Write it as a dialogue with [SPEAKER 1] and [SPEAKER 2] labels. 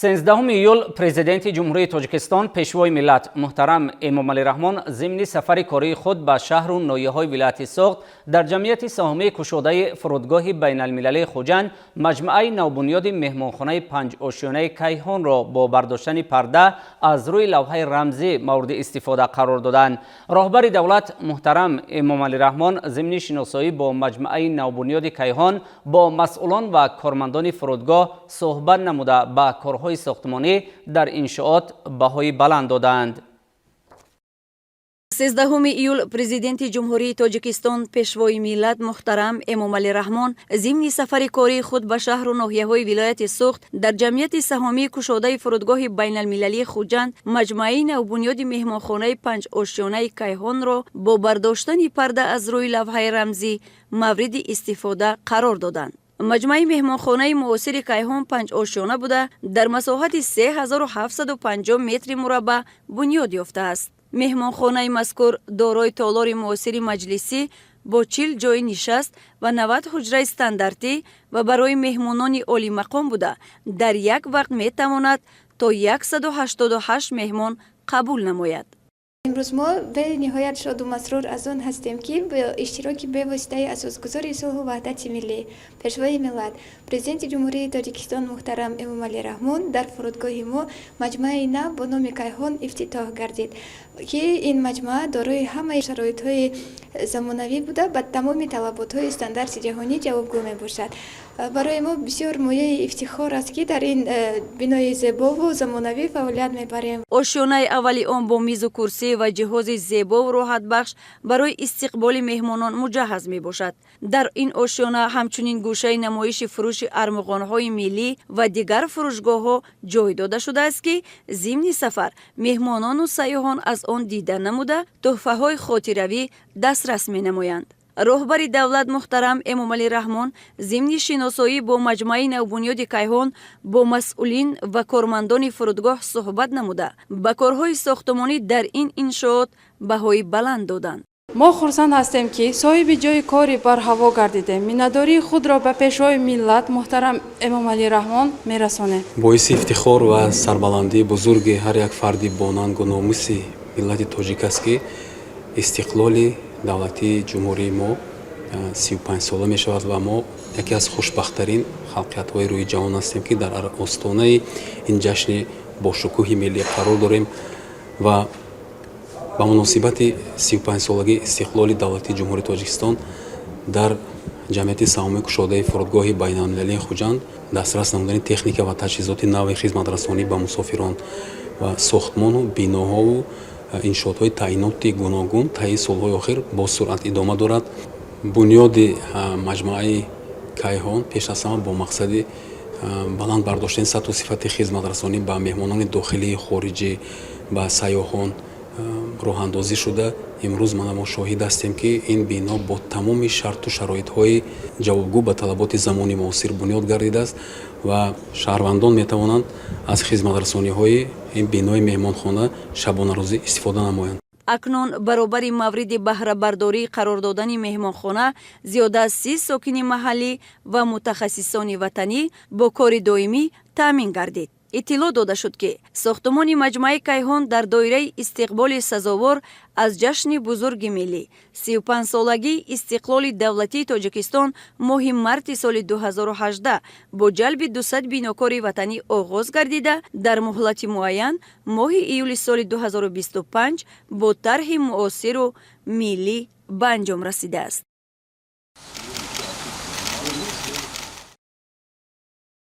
[SPEAKER 1] 13 ایول پرزیدنت جمهوری تاجیکستان پیشوای ملت محترم امامعلی رحمان ضمن سفر کاری خود به شهر و ناحیه‌های ولایت سوخت در جمعیت سهامی گشاده فرودگاه بین المللی خوجند مجموعه نوبنیاد مهمانخانه 5 آشیانه کیهان را با برداشتن پرده از روی لوحه رمزی مورد استفاده قرار دادند. راهبر دولت محترم امامعلی رحمان ضمن شناسایی با مجموعه نوبنیاد کیهان با مسئولان و کارمندان فرودگاه صحبت نموده به کارهای ساختمانی در انشاءات بهای بلند دادند.
[SPEAKER 2] 13 ایول پرزیدنت جمهوری تاجیکستان پیشوای ملت محترم امامعلی رحمان ضمن سفر کاری خود به شهر و ناحیه‌های ولایت سوخت در جمعیت سهامی گشاده فرودگاه بین المللی خوجند مجموعه نوبنیاد مهمانخانه 5 آشیانه کیهان را با برداشتن پرده از روی لوحه رمزی مورد استفاده قرار دادند. مجموعه مهمانخانه معاصر کیهان 5 آشیانه بوده در مساحت 3750 متر مربع بنیاد یافته است. مهمانخانه مذکور دارای تالار معاصر مجلسی با 40 جای نشست و 90 حجره استانداردی و برای مهمانان عالی مقام بوده در یک وقت می تواند تا 188 مهمان قبول نماید.
[SPEAKER 3] امروز ما به نهایت شاد و مسرور از آن هستیم که به اشتراک به واسطه اساسگذار صلح و وحدت ملی پیشوای ملت پرزیدنت جمهوری تاجیکستان محترم امامعلی رحمان در فرودگاه ما مجموعه نو با نام کیهان افتتاح گردید که این مجموعه دارای همه شرایط‌های زمانوی بوده و تمام طلبات‌های استاندارد جهانی جوابگو میباشد. برای ما بسیار مایه افتخار است که در این بنای زیبا و زمانوی فعالیت میبریم.
[SPEAKER 2] آشیانه اولی آن با میز و کرسی و جهاز زیبا و راحت بخش برای استقبال مهمانان مجهز می باشد. در این آشیانه همچنین گوشه نمایش فروش ارمغان‌های ملی و دیگر فروشگاه‌ها جای داده شده است که ضمن سفر مهمانان و سیاحان از آن دیدن نموده تحفه‌های خاطره‌ای دسترس می نمایند. راهبر دولت محترم امامعلی رحمان ضمن شناسایی با مجموعه نوبنیاد کیهان با مسئولین و کارمندان فرودگاه صحبت نموده به کارهای ساختمانی در این انشاءات بهای بلند دادند.
[SPEAKER 4] ما خرسند هستیم که صاحب جای کاری بر هوا گردیده مینداری خود را به پیشوای ملت محترم امامعلی رحمان میرسانیم.
[SPEAKER 5] باعث افتخار و سربلندی بزرگ هر یک فردی با ننگ و ناموس ملت تاجیک است که استقلال دولتی جمهوری ما 35 ساله می شود و ما یکی از خوشبخت‌ترین خلقیت‌های روی جهان هستیم که در آستانه این جشن با شکوه ملی قرار داریم و با مناسبت 35 سالگی استقلال دولتی جمهوری تاجیکستان در جمعیت سهامی گشاده فرودگاه بین المللی خوجند دسترس نمودن تکنیک و تجهیزات نو خدمت‌رسانی به مسافران و ساختمان و بیناها و انشاءات‌های تعییناتی گوناگون طی سال‌های آخر با سرعت ادامه دارد. بنیاد مجموعه کیهان پیش از همه با مقصد بلند برداشتن سطح و صفت خدمت‌رسانی به مهمانان داخلی خارجی به سیاحان راه اندازی شده. امروز ما شاهد هستیم که این بنا با تمام شرط و شرایط‌های جوابگو به طلبات زمانی معاصر بنیاد گردیده است و شهروندان می‌توانند از خدمت‌رسانی‌های این بنای مهمانخانه شبانه روزی استفاده نمایند.
[SPEAKER 2] اکنون برابر مورد بهره برداری قرار دادن مهمانخانه زیاده از 30 ساکن محلی و متخصصان وطنی با کار دائمی تامین گردید. اطلاع داده شد که ساختمان مجموعه کیهان در دایره استقبال سزاوار از جشن بزرگ ملی 35 سالگی استقلال دولتی تاجیکستان ماه مارس سال 2018 با جلب 200 بیناکار وطنی آغاز گردیده در مهلت معین ماه ایول سال 2025 با طرح معاصر و ملی به انجام رسیده است.